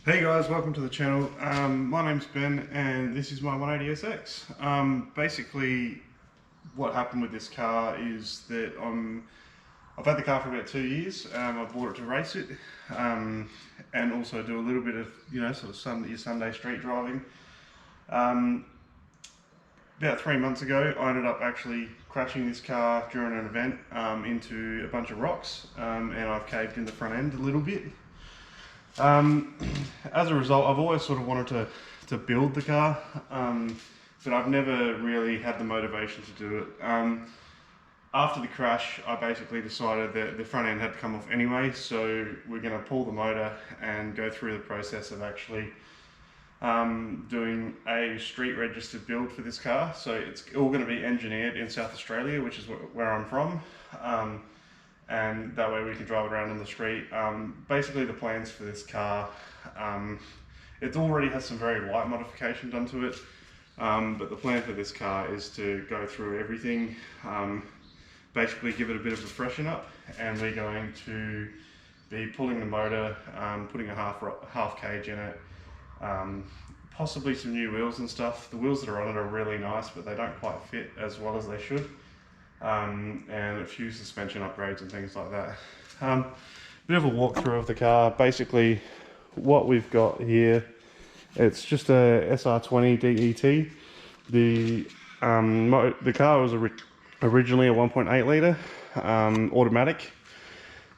Hey guys, welcome to the channel. My name's Ben and this is my 180SX. Basically what happened with this car is that I've had the car for about 2 years. I bought it to race it and also do a little bit of, sort of your Sunday street driving. About 3 months ago I ended up actually crashing this car during an event into a bunch of rocks, and I've caved in the front end a little bit. As a result, I've always sort of wanted to build the car, but I've never really had the motivation to do it. After the crash, I basically decided that the front end had to come off anyway, so we're going to pull the motor and go through the process of actually doing a street registered build for this car. So it's all going to be engineered in South Australia, which is where I'm from. And that way we can drive it around in the street. Basically the plans for this car, it already has some very light modification done to it, but the plan for this car is to go through everything, basically give it a bit of a freshen up, and we're going to be pulling the motor, putting a half cage in it, possibly some new wheels and stuff. The wheels that are on it are really nice, but they don't quite fit as well as they should. And a few suspension upgrades and things like that. Bit of a walkthrough of the car. Basically what we've got here, it's just a SR20 DET. The car was originally a 1.8 litre automatic.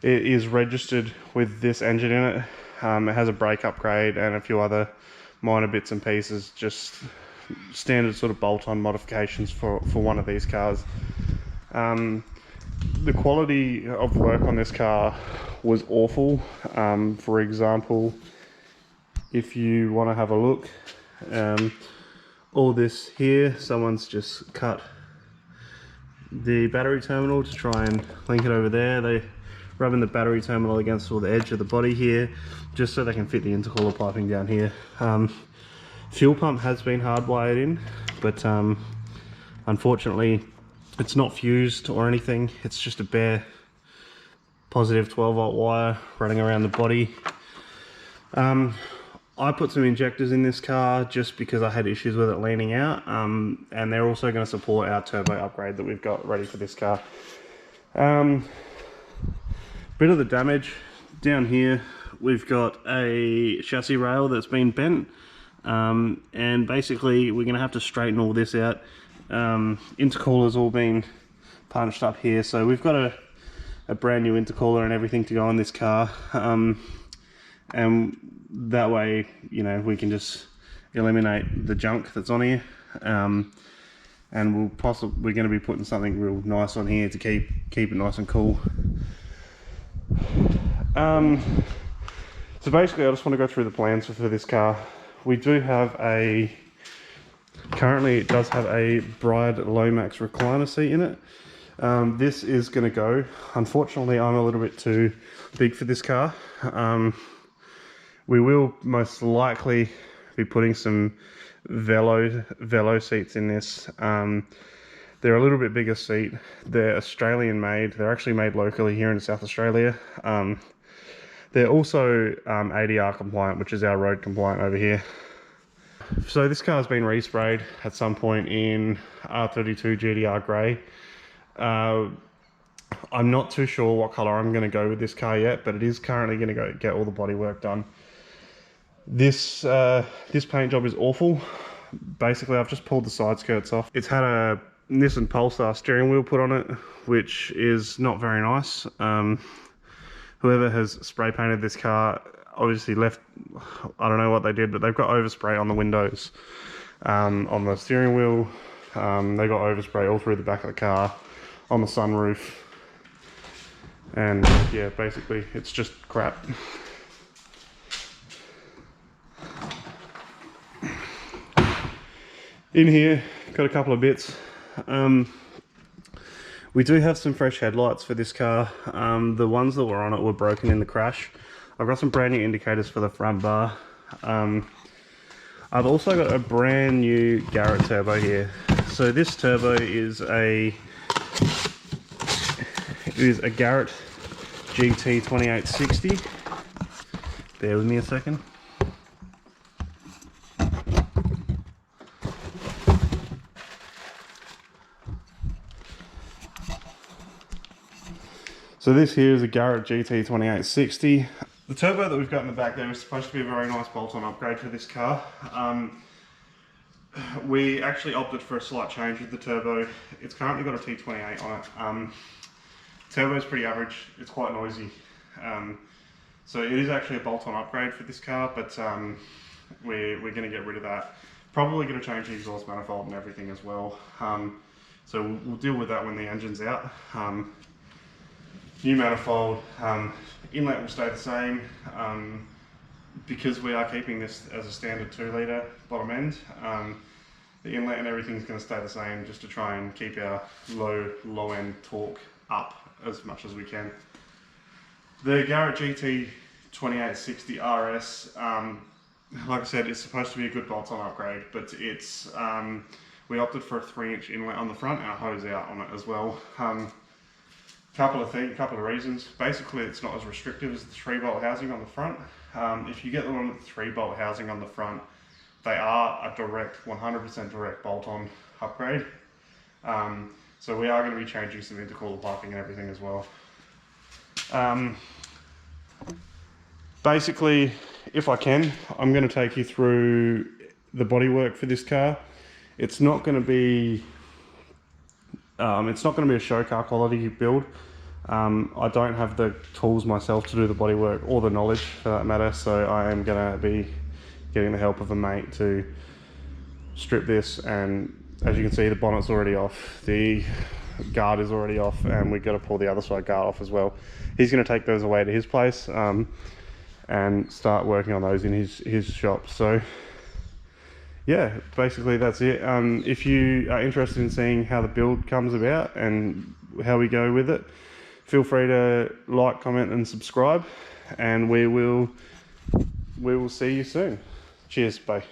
It is registered with this engine in it. It has a brake upgrade and a few other minor bits and pieces, just standard sort of bolt-on modifications for one of these cars. The quality of work on this car was awful. For example, if you want to have a look, all this here, someone's just cut the battery terminal to try and link it over there. They're rubbing the battery terminal against the edge of the body here, just so they can fit the intercooler piping down here. Fuel pump has been hardwired in, but unfortunately it's not fused or anything. It's just a bare positive 12-volt wire running around the body. I put some injectors in this car just because I had issues with it leaning out, and they're also going to support our turbo upgrade that we've got ready for this car. Bit of the damage down here, we've got a chassis rail that's been bent, and basically we're going to have to straighten all this out. Intercooler's all been punched up here, so we've got a brand new intercooler and everything to go on this car, and that way, we can just eliminate the junk that's on here, and we're going to be putting something real nice on here to keep it nice and cool. So basically I just want to go through the plans for this car. We do have currently it does have a Bride Lomax recliner seat in it. This is going to go. Unfortunately, I'm a little bit too big for this car. We will most likely be putting some Velo seats in this. They're a little bit bigger seat. They're Australian made. They're actually made locally here in South Australia. They're also ADR compliant, which is our road compliant over here. So this car's been resprayed at some point in R32 GDR grey. I'm not too sure what colour I'm going to go with this car yet, but it is currently going to get all the body work done. This paint job is awful. Basically, I've just pulled the side skirts off. It's had a Nissan Pulsar steering wheel put on it, which is not very nice. Whoever has spray painted this car obviously left, I don't know what they did, but they've got overspray on the windows, on the steering wheel. They got overspray all through the back of the car, on the sunroof, and yeah, basically it's just crap. In here, got a couple of bits. We do have some fresh headlights for this car. The ones that were on it were broken in the crash. I've got some brand new indicators for the front bar. I've also got a brand new Garrett turbo here. So this turbo is a Garrett GT 2860. Bear with me a second. So this here is a Garrett GT 2860. The turbo that we've got in the back there is supposed to be a very nice bolt-on upgrade for this car. We actually opted for a slight change with the turbo. It's currently got a T28 on it. Turbo is pretty average, it's quite noisy. So it is actually a bolt-on upgrade for this car, but we're going to get rid of that. Probably going to change the exhaust manifold and everything as well. So we'll deal with that when the engine's out. New manifold, inlet will stay the same. Because we are keeping this as a standard 2 litre bottom end, the inlet and everything is going to stay the same, just to try and keep our low end torque up as much as we can. The Garrett GT 2860 RS, like I said, it's supposed to be a good bolt-on upgrade, but it's we opted for a 3-inch inlet on the front and a hose out on it as well. Couple of reasons. Basically, it's not as restrictive as the 3-bolt housing on the front. If you get the one with the 3-bolt housing on the front, they are a direct, 100% direct bolt-on upgrade. So we are going to be changing some intercooler piping and everything as well. Basically, if I can, I'm going to take you through the bodywork for this car. It's not going to be a show car quality build. I don't have the tools myself to do the bodywork or the knowledge for that matter, so I am going to be getting the help of a mate to strip this, and as you can see, the bonnet's already off, the guard is already off, and we've got to pull the other side guard off as well. He's going to take those away to his place and start working on those in his shop. So yeah, basically that's it. If you are interested in seeing how the build comes about and how we go with it, feel free to like, comment and subscribe, and we will see you soon. Cheers, bye.